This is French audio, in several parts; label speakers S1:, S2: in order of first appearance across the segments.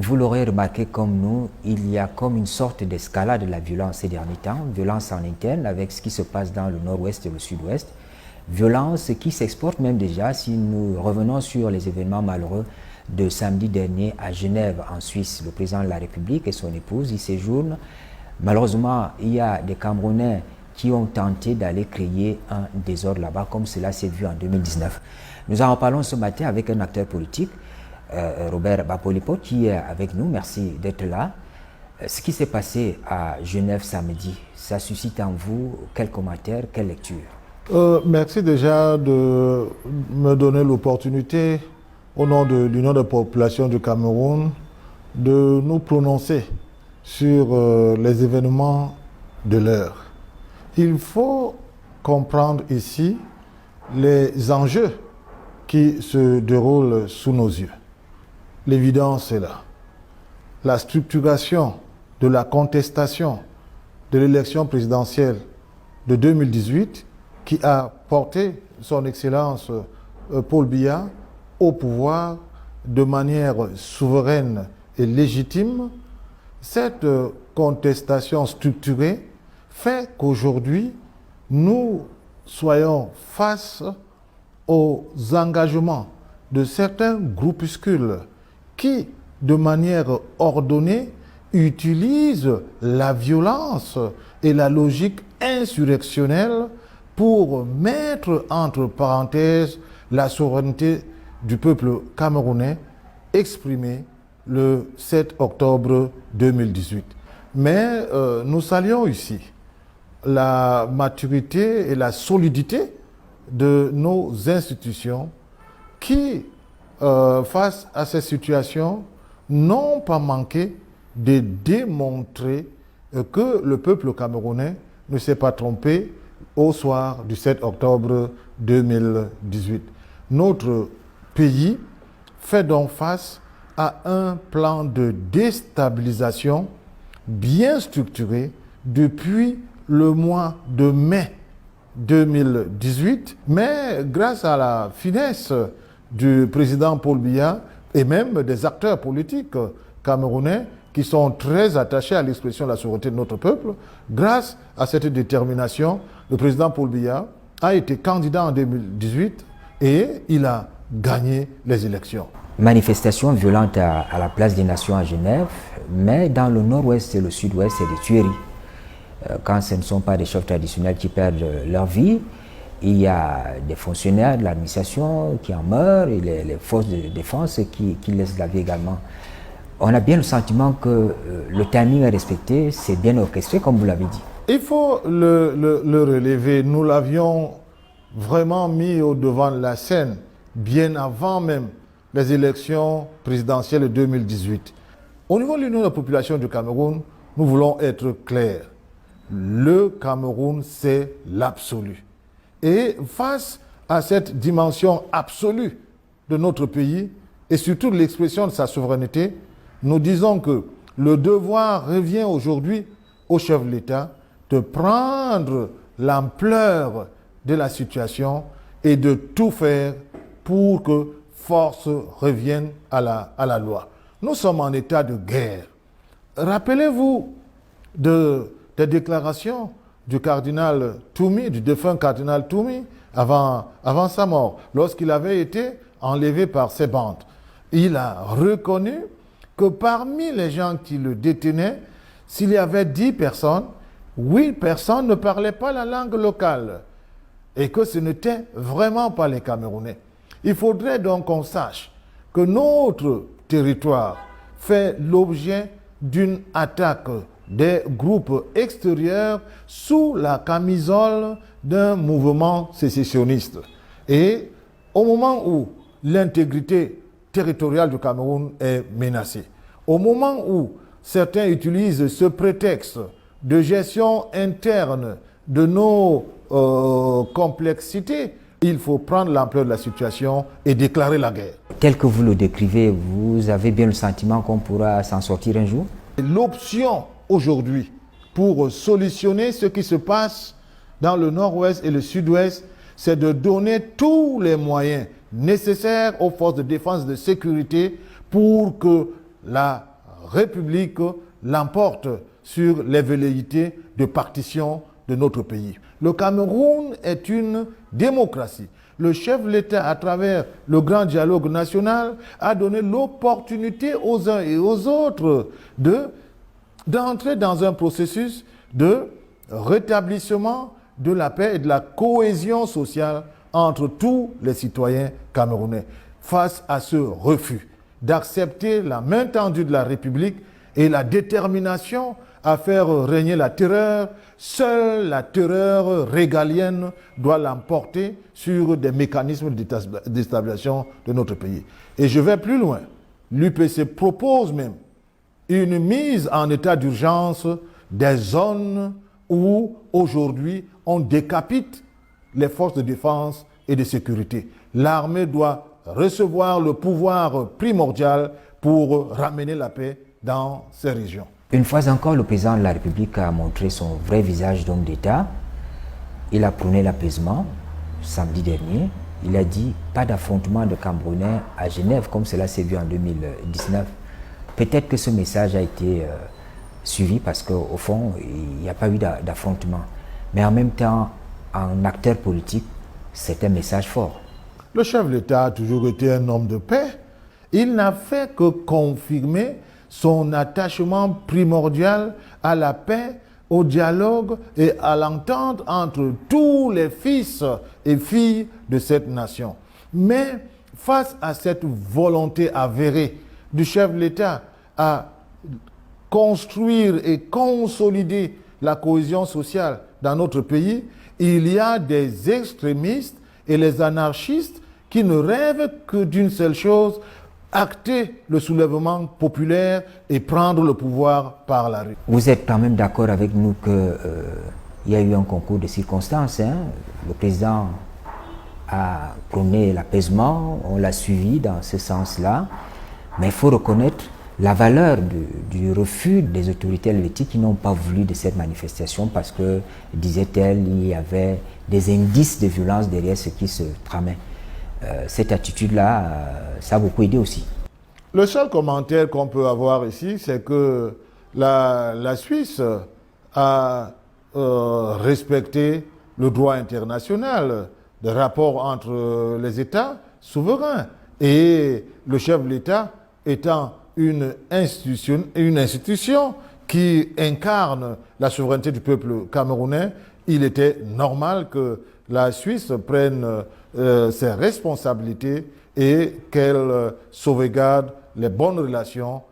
S1: vous l'aurez remarqué comme nous, il y a comme une sorte d'escalade de la violence ces derniers temps, violence en interne avec ce qui se passe dans le nord-ouest et le sud-ouest, violence qui s'exporte même déjà si nous revenons sur les événements malheureux de samedi dernier à Genève en Suisse. Le président de la République et son épouse y séjournent. Malheureusement, il y a des Camerounais qui ont tenté d'aller créer un désordre là-bas comme cela s'est vu en 2019. Nous en parlons ce matin avec un acteur politique, Robert Bapolipo, qui est avec nous. Merci d'être là. Ce qui s'est passé à Genève samedi, ça suscite en vous quel commentaire, quelle lecture?
S2: Merci déjà de me donner l'opportunité, au nom de l'Union des populations du Cameroun, de nous prononcer sur les événements de l'heure. Il faut comprendre ici les enjeux qui se déroulent sous nos yeux. L'évidence est là. La structuration de la contestation de l'élection présidentielle de 2018 qui a porté son Excellence Paul Biya au pouvoir de manière souveraine et légitime, cette contestation structurée fait qu'aujourd'hui, nous soyons face aux engagements de certains groupuscules qui, de manière ordonnée, utilisent la violence et la logique insurrectionnelle pour mettre entre parenthèses la souveraineté du peuple camerounais exprimée le 7 octobre 2018. Mais nous saluons ici la maturité et la solidité de nos institutions qui, face à ces situations, n'ont pas manqué de démontrer que le peuple camerounais ne s'est pas trompé au soir du 7 octobre 2018. Notre pays fait donc face à un plan de déstabilisation bien structuré depuis le mois de mai 2018, mais grâce à la finesse du président Paul Biya et même des acteurs politiques camerounais qui sont très attachés à l'expression de la souveraineté de notre peuple, grâce à cette détermination, le président Paul Biya a été candidat en 2018 et il a gagné les élections.
S1: Manifestation violente à la place des Nations à Genève, mais dans le nord-ouest et le sud-ouest, c'est des tueries. Quand ce ne sont pas des chefs traditionnels qui perdent leur vie, il y a des fonctionnaires de l'administration qui en meurent et les forces de défense qui laissent la vie également. On a bien le sentiment que le timing est respecté, c'est bien orchestré comme vous l'avez dit.
S2: Il faut le relever. Nous l'avions vraiment mis au devant de la scène bien avant même les élections présidentielles de 2018. Au niveau de l'Union des populations du Cameroun, nous voulons être clairs. Le Cameroun, c'est l'absolu. Et face à cette dimension absolue de notre pays, et surtout de l'expression de sa souveraineté, nous disons que le devoir revient aujourd'hui au chef de l'État de prendre l'ampleur de la situation et de tout faire pour que force revienne à la loi. Nous sommes en état de guerre. Rappelez-vous des déclarations du cardinal Toumi, du défunt cardinal Toumi, avant sa mort, lorsqu'il avait été enlevé par ses bandes. Il a reconnu que parmi les gens qui le détenaient, s'il y avait 10 personnes, 8 personnes ne parlaient pas la langue locale et que ce n'étaient vraiment pas les Camerounais. Il faudrait donc qu'on sache que notre territoire fait l'objet d'une attaque des groupes extérieurs sous la camisole d'un mouvement sécessionniste. Et au moment où l'intégrité territoriale du Cameroun est menacée, au moment où certains utilisent ce prétexte de gestion interne de nos complexités, il faut prendre l'ampleur de la situation et déclarer la guerre.
S1: Tel que vous le décrivez, vous avez bien le sentiment qu'on pourra s'en sortir un jour?
S2: L'option aujourd'hui pour solutionner ce qui se passe dans le nord-ouest et le sud-ouest, c'est de donner tous les moyens nécessaires aux forces de défense et de sécurité pour que la République l'emporte sur les velléités de partition de notre pays. Le Cameroun est une démocratie. Le chef de l'État, à travers le grand dialogue national, a donné l'opportunité aux uns et aux autres d'entrer dans un processus de rétablissement de la paix et de la cohésion sociale entre tous les citoyens camerounais. Face à ce refus d'accepter la main tendue de la République et la détermination à faire régner la terreur, seule la terreur régalienne doit l'emporter sur des mécanismes de déstabilisation de notre pays. Et je vais plus loin. L'UPC propose même une mise en état d'urgence des zones où aujourd'hui on décapite les forces de défense et de sécurité. L'armée doit recevoir le pouvoir primordial pour ramener la paix dans ces régions.
S1: Une fois encore, le président de la République a montré son vrai visage d'homme d'État. Il a prôné l'apaisement samedi dernier. Il a dit pas d'affrontement de Camerounais à Genève comme cela s'est vu en 2019. Peut-être que ce message a été suivi parce qu'au fond, il n'y a pas eu d'affrontement. Mais en même temps, en acteur politique, c'est un message fort.
S2: Le chef de l'État a toujours été un homme de paix. Il n'a fait que confirmer son attachement primordial à la paix, au dialogue et à l'entente entre tous les fils et filles de cette nation. Mais face à cette volonté avérée du chef de l'État à construire et consolider la cohésion sociale dans notre pays, il y a des extrémistes et les anarchistes qui ne rêvent que d'une seule chose, acter le soulèvement populaire et prendre le pouvoir par la rue.
S1: Vous êtes quand même d'accord avec nous qu'il y a eu un concours de circonstances, hein? Le président a prôné l'apaisement, on l'a suivi dans ce sens-là, mais il faut reconnaître la valeur du refus des autorités helvétiques qui n'ont pas voulu de cette manifestation parce que, disait-elle, il y avait des indices de violence derrière ce qui se tramait. Cette attitude-là, ça a beaucoup aidé aussi.
S2: Le seul commentaire qu'on peut avoir ici, c'est que la Suisse a respecté le droit international des rapports entre les États souverains. Et le chef de l'État étant une institution qui incarne la souveraineté du peuple camerounais, il était normal que la Suisse prenne ses responsabilités et qu'elle sauvegarde les bonnes relations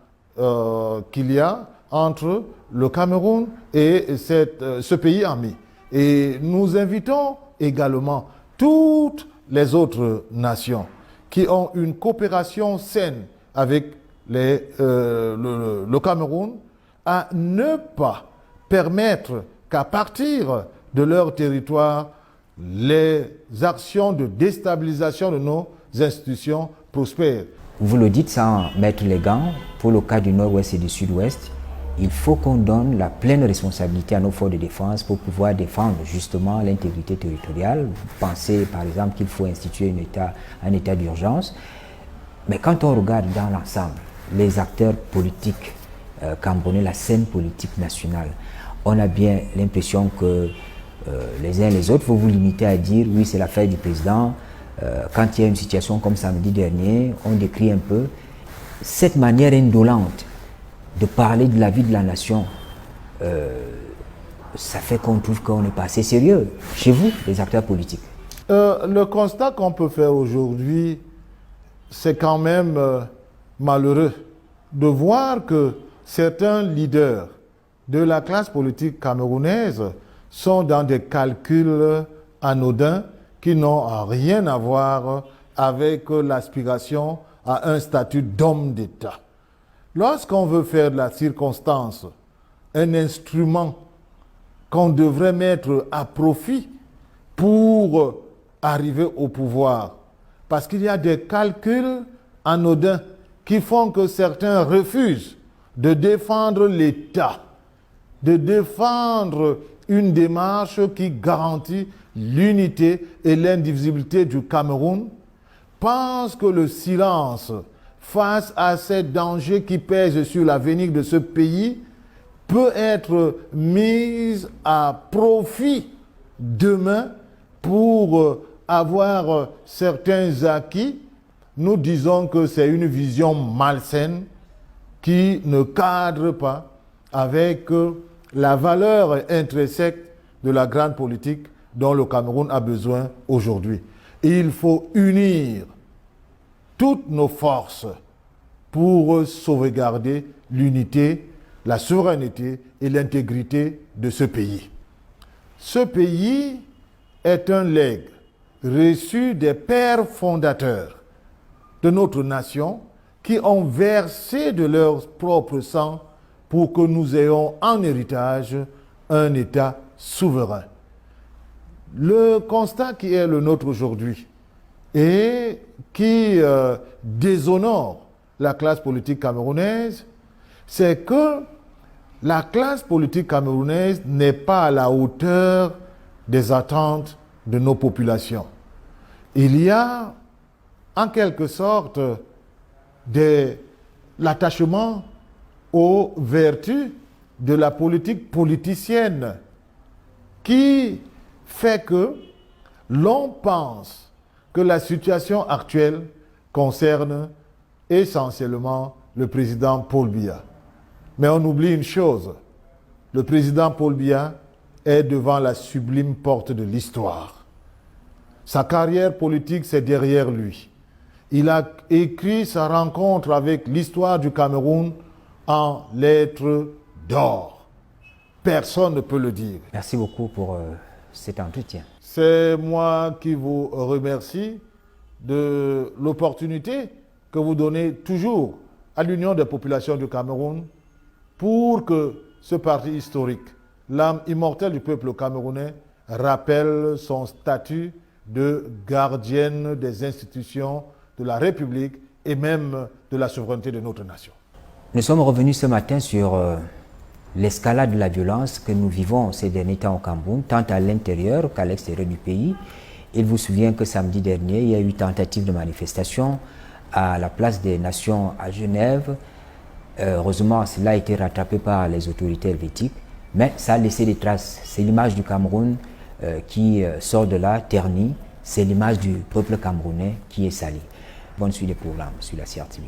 S2: qu'il y a entre le Cameroun et ce pays ami. Et nous invitons également toutes les autres nations qui ont une coopération saine avec le Cameroun à ne pas permettre qu'à partir de leur territoire, les actions de déstabilisation de nos institutions prospèrent.
S1: Vous le dites sans mettre les gants, pour le cas du Nord-Ouest et du Sud-Ouest, il faut qu'on donne la pleine responsabilité à nos forces de défense pour pouvoir défendre justement l'intégrité territoriale. Vous pensez par exemple qu'il faut instituer un état d'urgence, mais quand on regarde dans l'ensemble les acteurs politiques camerounais, la scène politique nationale, on a bien l'impression que les uns et les autres, il faut vous limiter à dire oui, c'est l'affaire du président. Quand il y a une situation comme samedi dernier, on décrit un peu cette manière indolente de parler de la vie de la nation. Ça fait qu'on trouve qu'on n'est pas assez sérieux chez vous, les acteurs politiques.
S2: Le constat qu'on peut faire aujourd'hui, c'est quand même malheureux de voir que certains leaders de la classe politique camerounaise sont dans des calculs anodins qui n'ont rien à voir avec l'aspiration à un statut d'homme d'État. Lorsqu'on veut faire de la circonstance un instrument qu'on devrait mettre à profit pour arriver au pouvoir, parce qu'il y a des calculs anodins qui font que certains refusent de défendre l'État, de défendre une démarche qui garantit l'unité et l'indivisibilité du Cameroun, pensent que le silence face à ces dangers qui pèsent sur l'avenir de ce pays, peut être mise à profit demain pour avoir certains acquis, nous disons que c'est une vision malsaine qui ne cadre pas avec la valeur intrinsèque de la grande politique dont le Cameroun a besoin aujourd'hui. Il faut unir toutes nos forces pour sauvegarder l'unité, la souveraineté et l'intégrité de ce pays. Ce pays est un legs reçu des pères fondateurs de notre nation qui ont versé de leur propre sang pour que nous ayons en héritage un État souverain. Le constat qui est le nôtre aujourd'hui et qui déshonore la classe politique camerounaise, c'est que la classe politique camerounaise n'est pas à la hauteur des attentes de nos populations. Il y a en quelque sorte l'attachement aux vertus de la politique politicienne qui fait que l'on pense que la situation actuelle concerne essentiellement le président Paul Biya. Mais on oublie une chose, le président Paul Biya est devant la sublime porte de l'histoire. Sa carrière politique, c'est derrière lui. Il a écrit sa rencontre avec l'histoire du Cameroun en lettres d'or. Personne ne peut le dire.
S1: Merci beaucoup pour cet entretien.
S2: C'est moi qui vous remercie de l'opportunité que vous donnez toujours à l'Union des populations du Cameroun pour que ce parti historique, l'âme immortelle du peuple camerounais, rappelle son statut de gardienne des institutions de la République et même de la souveraineté de notre nation.
S1: Nous sommes revenus ce matin sur l'escalade de la violence que nous vivons ces derniers temps au Cameroun, tant à l'intérieur qu'à l'extérieur du pays. Il vous souvient que samedi dernier, il y a eu tentative de manifestation à la place des Nations à Genève. Heureusement, cela a été rattrapé par les autorités helvétiques, mais ça a laissé des traces. C'est l'image du Cameroun qui sort de là, ternie. C'est l'image du peuple camerounais qui est salie. Bonne suite des programmes sur la CRTV.